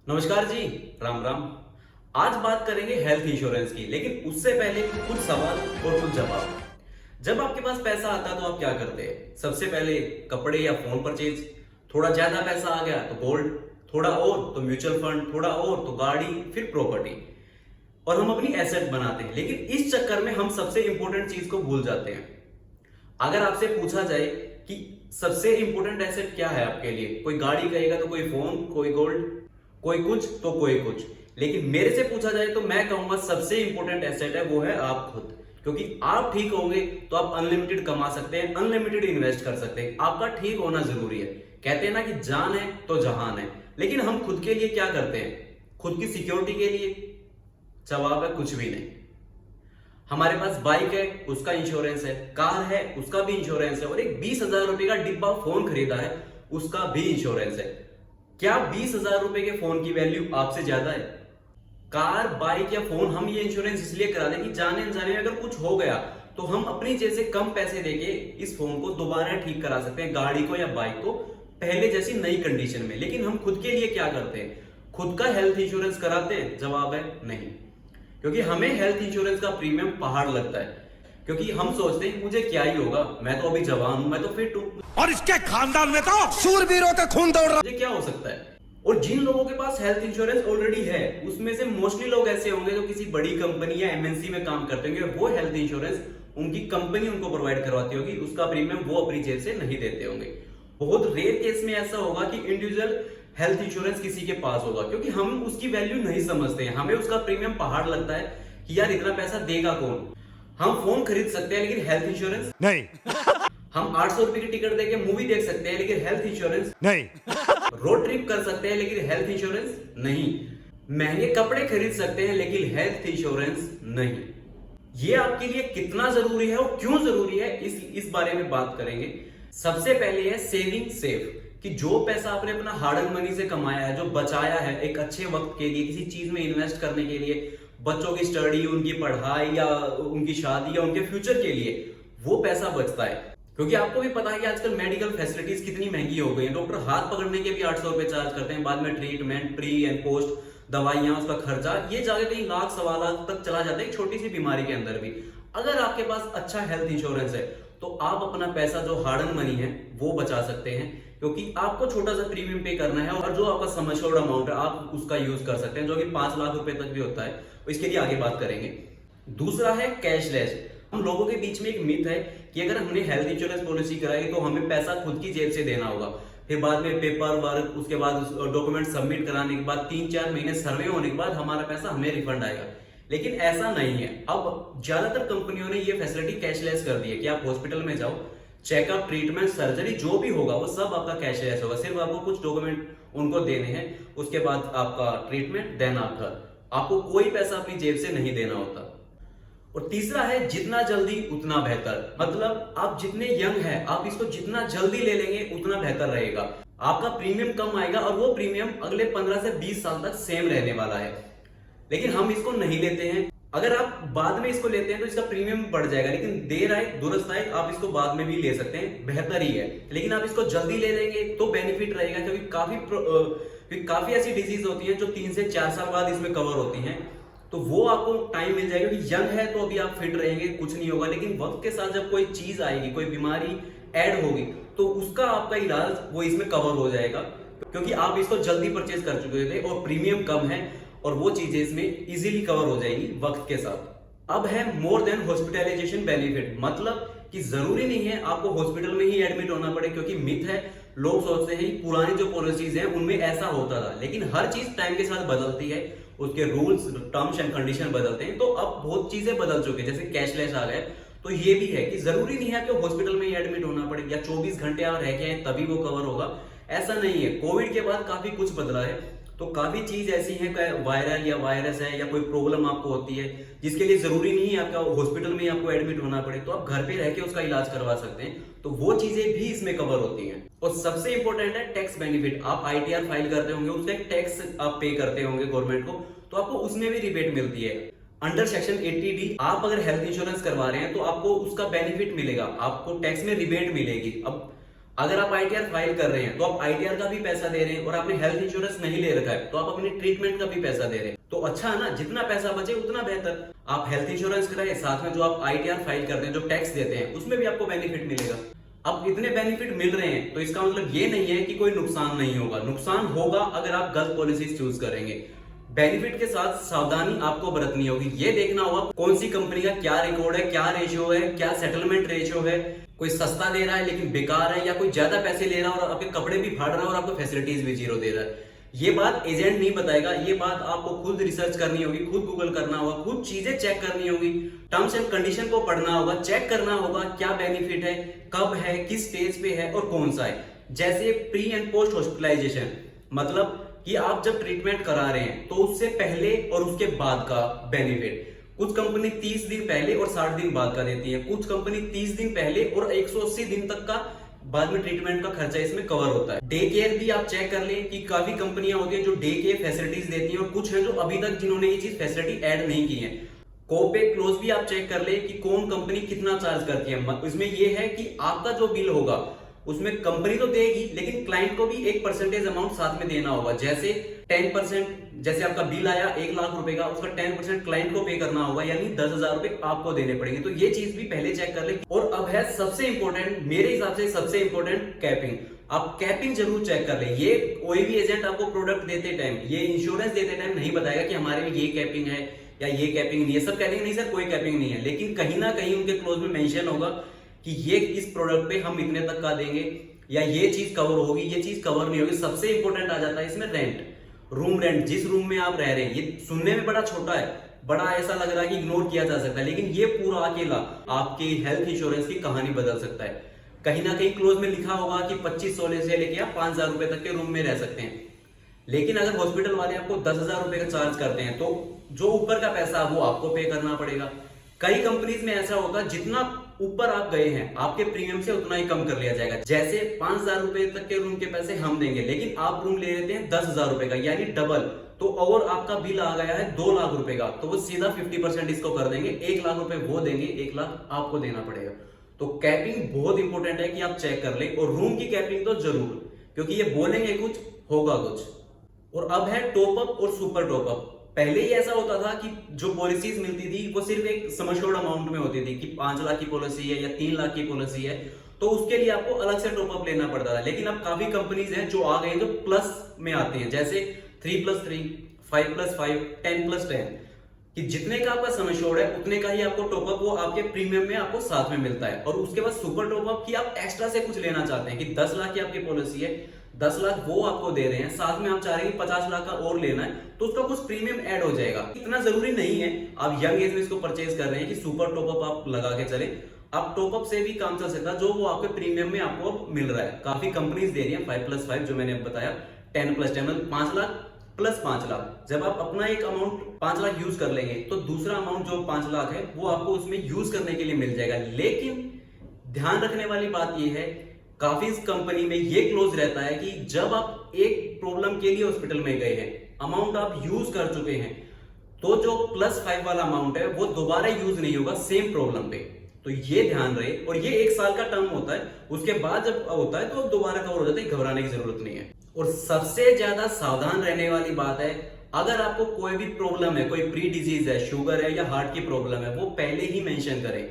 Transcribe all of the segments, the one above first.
नमस्कार जी। राम राम। आज बात करेंगे हेल्थ इंश्योरेंस की, लेकिन उससे पहले कुछ सवाल और कुछ जवाब। जब आपके पास पैसा आता तो आप क्या करते हैं? सबसे पहले कपड़े या फोन परचेज, थोड़ा ज्यादा पैसा आ गया तो गोल्ड, थोड़ा और तो म्यूचुअल फंड, थोड़ा और तो गाड़ी, फिर प्रॉपर्टी, और हम अपनी एसेट बनाते हैं। लेकिन इस चक्कर में हम सबसे इंपॉर्टेंट चीज को भूल जाते हैं। अगर आपसे पूछा जाए कि सबसे इंपॉर्टेंट एसेट क्या है आपके लिए, कोई गाड़ी कहेगा तो कोई फोन, कोई गोल्ड, कोई कुछ तो कोई कुछ। लेकिन मेरे से पूछा जाए तो मैं कहूंगा सबसे इंपॉर्टेंट एसेट है वो है आप खुद। क्योंकि आप ठीक होंगे तो आप अनलिमिटेड कमा सकते हैं, अनलिमिटेड इन्वेस्ट कर सकते हैं। आपका ठीक होना जरूरी है। कहते हैं ना कि जान है तो जहान है। लेकिन हम खुद के लिए क्या करते हैं? खुद की सिक्योरिटी के लिए? जवाब है कुछ भी नहीं। हमारे पास बाइक है, उसका इंश्योरेंस है, कार है, उसका भी इंश्योरेंस है, और एक 20,000 रुपए का डिब्बा फोन खरीदा है, उसका भी इंश्योरेंस है। क्या 20,000 रुपए के फोन की वैल्यू आपसे ज्यादा है? कार, बाइक या फोन हम ये इंश्योरेंस इसलिए करा दें कि जाने अनजाने में अगर कुछ हो गया तो हम अपनी जेब से कम पैसे देके इस फोन को दोबारा ठीक करा सकते हैं, गाड़ी को या बाइक को, पहले जैसी नई कंडीशन में। लेकिन हम खुद के लिए क्या करते हैं? खुद का हेल्थ इंश्योरेंस कराते हैं? जवाब है नहीं। क्योंकि हमें हेल्थ इंश्योरेंस का प्रीमियम पहाड़ लगता है। क्योंकि हम सोचते हैं मुझे क्या ही होगा, मैं तो अभी जवान हूं, मैं तो फिट हूं, और इसके खानदान में तो शूरवीरों का खून दौड़ रहा। मुझे क्या हो सकता है। और जिन लोगों के पास हेल्थ इंश्योरेंस ऑलरेडी है उसमें से मोस्टली लोग ऐसे होंगे जो किसी बड़ी कंपनी या एमएनसी में काम करते होंगे। वो हेल्थ इंश्योरेंस उनकी कंपनी उनको प्रोवाइड करवाती होगी, उसका प्रीमियम वो अपनी जेब से नहीं देते होंगे। बहुत रेयर केस में ऐसा होगा कि इंडिविजुअल हेल्थ इंश्योरेंस किसी के पास होगा, क्योंकि हम उसकी वैल्यू नहीं समझते हैं। हमें उसका प्रीमियम पहाड़ लगता है कि यार इतना पैसा देगा कौन। हम फोन खरीद सकते हैं लेकिन हेल्थ इंश्योरेंस नहीं। हम 800 रुपए की टिकट देके मूवी देख सकते हैं लेकिन हेल्थ इंश्योरेंस नहीं। रोड ट्रिप कर सकते हैं लेकिन हेल्थ इंश्योरेंस नहीं। महंगे कपड़े खरीद सकते हैं लेकिन हेल्थ इंश्योरेंस नहीं। ये आपके लिए कितना जरूरी है और क्यों जरूरी है, इस बारे में बात करेंगे। सबसे पहले है सेविंग सेफ, कि जो पैसा आपने अपना हार्ड अर्न मनी से कमाया है, जो बचाया है एक अच्छे वक्त के लिए, किसी चीज में इन्वेस्ट करने के लिए, बच्चों की स्टडी, उनकी पढ़ाई या उनकी शादी या उनके फ्यूचर के लिए, वो पैसा बचता है। क्योंकि आपको भी पता है कि आजकल मेडिकल फैसिलिटीज कितनी महंगी हो गई हैं। डॉक्टर हाथ पकड़ने के भी 800 रुपए चार्ज करते हैं, बाद में ट्रीटमेंट, प्री एंड पोस्ट, दवाइयां, उसका खर्चा, ये जाके कहीं लाख सवा लाख तक चला जाता है एक छोटी सी बीमारी के अंदर भी। अगर आपके पास अच्छा हेल्थ इंश्योरेंस है तो आप अपना पैसा जो हार्ड अर्न मनी है वो बचा सकते हैं। क्योंकि आपको छोटा सा प्रीमियम पे करना है और जो आपका सम एश्योर्ड अमाउंट है आप उसका यूज कर सकते हैं, जो कि 5 लाख रुपए तक भी होता है। इसके लिए आगे बात करेंगे। दूसरा है कैशलेस। हम लोगों के बीच में एक मिथ है कि अगर हमने हेल्थ इंश्योरेंस पॉलिसी कराई तो हमें पैसा खुद की जेब से देना होगा, फिर बाद में पेपर वर्क, उसके बाद डॉक्यूमेंट सबमिट कराने के बाद 3-4 महीने सर्वे होने के बाद हमारा पैसा हमें रिफंड आएगा। लेकिन ऐसा नहीं है। अब ज्यादातर कंपनियों ने ये फैसिलिटी कैशलेस कर दी है कि आप हॉस्पिटल में जाओ, चेकअप, ट्रीटमेंट, सर्जरी जो भी होगा वो सब आपका कैशलेस होगा। सिर्फ आपको कुछ डॉक्यूमेंट उनको देने हैं, उसके बाद आपका ट्रीटमेंट, देन आप घर। आपको कोई पैसा अपनी जेब से नहीं देना होता। और तीसरा है जितना जल्दी उतना बेहतर। मतलब आप जितने यंग हैं आप इसको जितना जल्दी ले लेंगे उतना बेहतर रहेगा। आपका प्रीमियम कम आएगा और वो प्रीमियम अगले 15 से 20 साल तक सेम रहने वाला है। लेकिन हम इसको नहीं लेते हैं। अगर आप बाद में इसको लेते हैं तो इसका प्रीमियम बढ़ जाएगा, लेकिन देर आए दुरुस्त आए, आप इसको बाद में भी ले सकते हैं, बेहतर ही है। लेकिन आप इसको जल्दी ले लेंगे तो बेनिफिट रहेगा, क्योंकि काफी ऐसी डिजीज होती है जो 3 से 4 साल बाद इसमें कवर होती हैं। तो वो आपको टाइम मिल जाएगा। क्योंकि यंग है तो अभी आप फिट रहेंगे, कुछ नहीं होगा। लेकिन वक्त के साथ जब कोई चीज आएगी, कोई बीमारी ऐड होगी, तो उसका आपका इलाज वो इसमें कवर हो जाएगा, क्योंकि आप इसको जल्दी परचेज कर चुके थे और प्रीमियम कम है, और वो चीजें इसमें इजीली कवर हो जाएगी वक्त के साथ। अब है मोर देन हॉस्पिटलाइजेशन बेनिफिट। मतलब कि जरूरी नहीं है आपको हॉस्पिटल में ही एडमिट होना पड़े, क्योंकि मिथ है, लोग सोचते हैं पुरानी जो पॉलिसीज हैं उनमें ऐसा होता था। लेकिन हर चीज टाइम के साथ बदलती है, उसके रूल्स, टर्म्स एंड कंडीशन बदलते हैं। तो अब बहुत चीजें बदल चुकी है, जैसे कैशलेस आ गए। तो ये भी है कि जरूरी नहीं है कि हॉस्पिटल में ही एडमिट होना पड़े या 24 घंटे आप रह के आए तभी वो कवर होगा, ऐसा नहीं है। कोविड के बाद काफी कुछ बदला है, तो काफी चीज ऐसी है, वायरल या वायरस है या कोई प्रॉब्लम आपको होती है जिसके लिए जरूरी नहीं है आपका हॉस्पिटल में आपको एडमिट होना पड़े, तो आप घर पे रह के उसका इलाज करवा सकते हैं। तो वो चीजें भी इसमें कवर होती हैं। और सबसे इंपॉर्टेंट है टैक्स बेनिफिट। आप आईटीआर फाइल करते होंगे, उसका एक टैक्स आप पे करते होंगे गवर्नमेंट को, तो आपको उसमें भी रिबेट मिलती है। अंडर सेक्शन 80D आप अगर हेल्थ इंश्योरेंस करवा रहे हैं तो आपको उसका बेनिफिट मिलेगा, आपको टैक्स में रिबेट मिलेगी। अब अगर आप आईटीआर फाइल कर रहे हैं तो आप आईटीआर का भी पैसा दे रहे हैं और आपने हेल्थ इंश्योरेंस नहीं ले रखा है तो आप अपने ट्रीटमेंट का भी पैसा दे रहे हैं। तो अच्छा है ना, जितना पैसा बचे उतना बेहतर। आप हेल्थ इंश्योरेंस कराए, साथ में जो आप आईटीआर फाइल करते हैं, जो टैक्स देते हैं, उसमें भी आपको बेनिफिट मिलेगा। अब इतने बेनिफिट मिल रहे हैं तो इसका मतलब ये नहीं है कि कोई नुकसान नहीं होगा। नुकसान होगा अगर आप गलत पॉलिसीज चूज करेंगे। बेनिफिट के साथ सावधानी आपको बरतनी होगी। ये देखना होगा कौन सी कंपनी का क्या रिकॉर्ड है, क्या रेशियो है, क्या सेटलमेंट रेशियो है। कोई सस्ता दे रहा है लेकिन बेकार है, या कोई ज्यादा पैसे ले रहा है और आपके कपड़े भी फाड़ रहा है और आपको फैसिलिटीज भी जीरो दे रहा है। ये बात एजेंट नहीं बताएगा, ये बात आपको खुद रिसर्च करनी होगी, खुद गूगल करना होगा, खुद चीजें चेक करनी होगी, टर्म्स एंड कंडीशन को पढ़ना होगा, चेक करना होगा क्या बेनिफिट है, कब है, किस स्टेज पे है और कौन सा है। जैसे प्री एंड पोस्ट हॉस्पिटलाइजेशन, मतलब कि आप जब ट्रीटमेंट करा रहे हैं तो उससे पहले और उसके बाद का बेनिफिट। कुछ कंपनी 30 दिन पहले और 60 दिन बाद का देती है, कुछ कंपनी 30 दिन पहले और 180 दिन तक का बाद में ट्रीटमेंट का खर्चा इसमें कवर होता है। डे केयर भी आप चेक कर लें कि काफी कंपनियां होती हैं जो डे केयर फैसिलिटीज देती हैं और कुछ है जो अभी तक जिन्होंने ये चीज फैसिलिटी ऐड नहीं की है। कोपे क्लोज भी आप चेक कर लें कि कौन कंपनी कितना चार्ज करती है। इसमें यह है कि आपका जो बिल होगा उसमें कंपनी तो देगी लेकिन क्लाइंट को भी एक परसेंटेज अमाउंट साथ में देना होगा। जैसे 10%, जैसे आपका बिल आया 1 लाख रुपए का, उसका 10% क्लाइंट को पे करना होगा, यानी 10,000 रुपए आपको देने पड़ेंगे। तो ये चीज भी पहले चेक कर ले। और अब है सबसे इंपॉर्टेंट, मेरे हिसाब से सबसे इंपॉर्टेंट, कैपिंग। आप कैपिंग जरूर चेक कर ले। ये कोई भी एजेंट आपको प्रोडक्ट देते टाइम, ये इंश्योरेंस देते टाइम नहीं बताएगा कि हमारे में ये कैपिंग है या ये कैपिंग नहीं है। सब कहेंगे नहीं सर कोई कैपिंग नहीं है, लेकिन कहीं ना कहीं उनके क्लोज में मेंशन होगा कि ये इस प्रोडक्ट पे हम इतने तक का देंगे या ये चीज कवर होगी, ये चीज कवर नहीं होगी। सबसे इंपॉर्टेंट आ जाता है इसमें रेंट, रूम रेंट। जिस रूम में आप रह रहे हैं, ये सुनने में बड़ा छोटा है, बड़ा ऐसा लग रहा है कि इग्नोर किया जा सकता है, लेकिन ये पूरा अकेला आपकी हेल्थ इंश्योरेंस की कहानी बदल सकता है। कहीं ना कहीं क्लोज में लिखा होगा कि 2500 से लेके आप 5,000 रुपए तक के रूम में रह सकते हैं, लेकिन अगर हॉस्पिटल वाले आपको 10,000 रुपए का चार्ज करते हैं तो जो ऊपर का पैसा वो आपको पे करना पड़ेगा। कई कंपनीज में ऐसा होगा जितना ऊपर आप गए हैं आपके प्रीमियम से उतना ही कम कर लिया जाएगा। जैसे 5,000 रुपए तक के रूम के पैसे हम देंगे, लेकिन आप रूम ले लेते हैं 10,000 रुपए का, यानी डबल। तो और आपका बिल आ गया है 2 लाख रुपए का, तो वो सीधा 50% इसको कर देंगे, 1 लाख रुपए वो देंगे, 1 लाख आपको देना पड़ेगा। तो कैपिंग बहुत इंपॉर्टेंट है कि आप चेक कर लें, और रूम की कैपिंग तो जरूर, क्योंकि ये बोलेंगे कुछ होगा कुछ। और अब है टॉप अप और सुपर टॉप अप। पहले ही ऐसा होता था कि जो पॉलिसीज मिलती थी वो सिर्फ एक सम एश्योर्ड अमाउंट में होती थी कि 5 लाख की पॉलिसी है या 3 लाख की पॉलिसी है, तो उसके लिए आपको अलग से टॉप अप लेना पड़ता था। लेकिन अब काफी कंपनीज हैं जो आ गए हैं जो प्लस में आती हैं, जैसे 3+3, 5+5, 10+10, कि जितने का आपका सम एश्योर्ड है उतने का ही आपको टॉप अप वो आपके प्रीमियम में आपको साथ में मिलता है। और उसके बाद सुपर टॉप अप की आप एक्स्ट्रा से कुछ लेना चाहते हैं कि 10 लाख की आपकी पॉलिसी है, 10 लाख वो आपको दे रहे हैं, साथ में आप चाह रहे हैं 50 लाख का और लेना है, तो उसका कुछ प्रीमियम ऐड हो जाएगा। इतना जरूरी नहीं है आप यंग एज में इसको परचेज कर रहे हैं कि सुपर टॉप अप आप लगा के चले। आप टॉप अप से भी काम चल सकता है, जो वो आपके प्रीमियम में आपको मिल रहा है। काफी कंपनीज दे रही है 5+5 जो मैंने बताया, 10+10 5 लाख प्लस 5 लाख। जब आप अपना एक अमाउंट 5 लाख यूज कर लेंगे तो दूसरा अमाउंट जो 5 लाख है वो आपको उसमें यूज करने के लिए मिल जाएगा। लेकिन ध्यान रखने वाली बात यह है, काफी कंपनी में ये क्लोज रहता है कि जब आप एक प्रॉब्लम के लिए हॉस्पिटल में गए हैं, अमाउंट आप यूज कर चुके हैं, तो जो +5 वाला अमाउंट है वो दोबारा यूज नहीं होगा सेम प्रॉब्लम पे। तो ये ध्यान रहे, और ये 1 साल का टर्म होता है, उसके बाद जब होता है तो दोबारा कवर हो जाता है, घबराने की जरूरत नहीं है। और सबसे ज्यादा सावधान रहने वाली बात है, अगर आपको कोई भी प्रॉब्लम है, कोई प्री डिजीज है, शुगर है या हार्ट की प्रॉब्लम है, वो पहले ही मेंशन करें।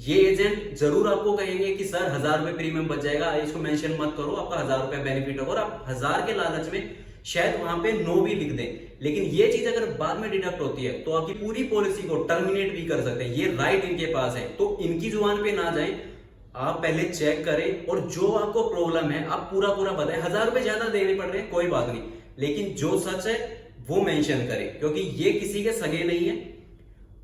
ये एजेंट जरूर आपको कहेंगे कि सर 1000 रुपए प्रीमियम बच जाएगा, इसको मेंशन मत करो, आपका 1000 रुपए बेनिफिट होगा, और आप 1000 के लालच में शायद वहां पे नो भी लिख दें। लेकिन ये चीज अगर बाद में डिडक्ट होती है तो आपकी पूरी पॉलिसी को टर्मिनेट भी कर सकते हैं, ये राइट इनके पास है। तो इनकी जुबान पे ना जाएं, आप पहले चेक करें, और जो आपको प्रॉब्लम है आप पूरा बताएं। 1000 रुपए ज्यादा देने पड़ रहे हैं कोई बात नहीं, लेकिन जो सच है वो मेंशन करें, क्योंकि ये किसी के सगे नहीं है।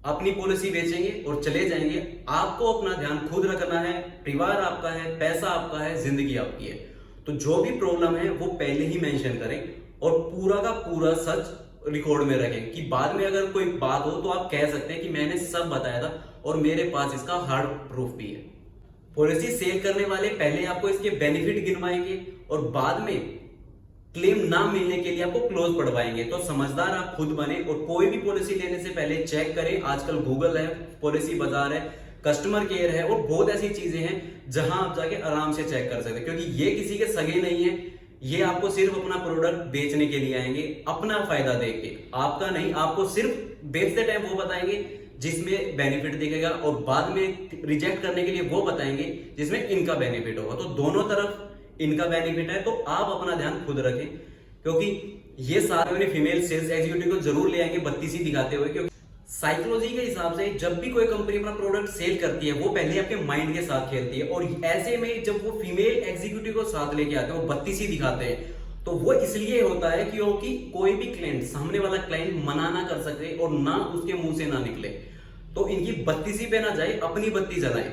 अपनी पॉलिसी बेचेंगे और चले जाएंगे। आपको अपना ध्यान खुद रखना है, परिवार आपका है, पैसा आपका है, जिंदगी आपकी है। तो जो भी प्रॉब्लम है वो पहले ही मेंशन करें और पूरा का पूरा सच रिकॉर्ड में रखें, कि बाद में अगर कोई बात हो तो आप कह सकते हैं कि मैंने सब बताया था और मेरे पास इसका हार्ड प्रूफ भी है। पॉलिसी सेल करने वाले पहले आपको इसके बेनिफिट गिनवाएंगे और बाद में क्लेम ना मिलने के लिए आपको क्लोज पढ़वाएंगे। तो समझदार आप खुद बने और कोई भी पॉलिसी लेने से पहले चेक करें। आजकल गूगल है, पॉलिसी बाजार है, कस्टमर केयर है और बहुत ऐसी चीजें हैं जहां आप जाके आराम से चेक कर सकते हैं, क्योंकि ये किसी के सगे नहीं है। ये आपको सिर्फ अपना प्रोडक्ट बेचने के लिए आएंगे, अपना फायदा देख के, आपका नहीं। आपको सिर्फ बेचते टाइम वो बताएंगे जिसमें बेनिफिट दिखेगा और बाद में रिजेक्ट करने के लिए वो बताएंगे जिसमें इनका बेनिफिट होगा। तो दोनों तरफ इनका बेनिफिट है, तो आप अपना ध्यान खुद रखें, क्योंकि ये सारे अपने फीमेल सेल्स एग्जीक्यूटिव को जरूर ले आएंगे बत्तीसी दिखाते हुए। क्योंकि साइकोलॉजी के हिसाब से जब भी कोई कंपनी अपना प्रोडक्ट सेल करती है वो पहले आपके माइंड के साथ खेलती है, और ऐसे में जब वो फीमेल एग्जीक्यूटिव को साथ लेके आते हैं, वो बत्तीसी दिखाते हैं, तो वो इसलिए होता है क्योंकि कोई भी क्लाइंट, सामने वाला क्लाइंट मना ना कर सके और ना उसके मुंह से ना निकले, तो इनकी बत्तीसी पे ना जाए, अपनी बत्ती जलाए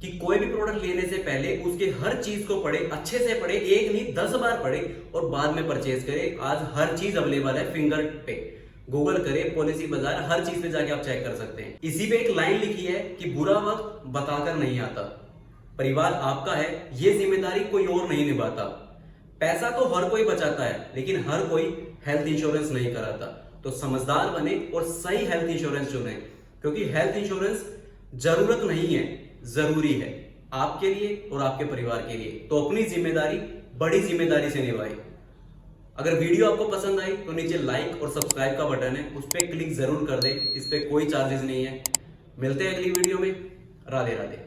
कि कोई भी प्रोडक्ट लेने से पहले उसके हर चीज को पढ़े, अच्छे से पढ़े, एक नहीं 10 बार पढ़े और बाद में परचेज करे। आज हर चीज अवेलेबल है फिंगर पे, गूगल करे, पॉलिसी बाजार, हर चीज पे जाके आप चेक कर सकते हैं। इसी पे एक लाइन लिखी है कि बुरा वक्त बताकर नहीं आता, परिवार आपका है, ये जिम्मेदारी कोई और नहीं निभाता। पैसा तो हर कोई बचाता है, लेकिन हर कोई हेल्थ इंश्योरेंस नहीं कराता। तो समझदार बने और सही हेल्थ इंश्योरेंस चुने, क्योंकि हेल्थ इंश्योरेंस जरूरत नहीं है, जरूरी है आपके लिए और आपके परिवार के लिए। तो अपनी जिम्मेदारी बड़ी जिम्मेदारी से निभाएं। अगर वीडियो आपको पसंद आई तो नीचे लाइक और सब्सक्राइब का बटन है, उस पर क्लिक जरूर कर दें। इस पे कोई चार्जेस नहीं है। मिलते हैं अगली वीडियो में। राधे राधे।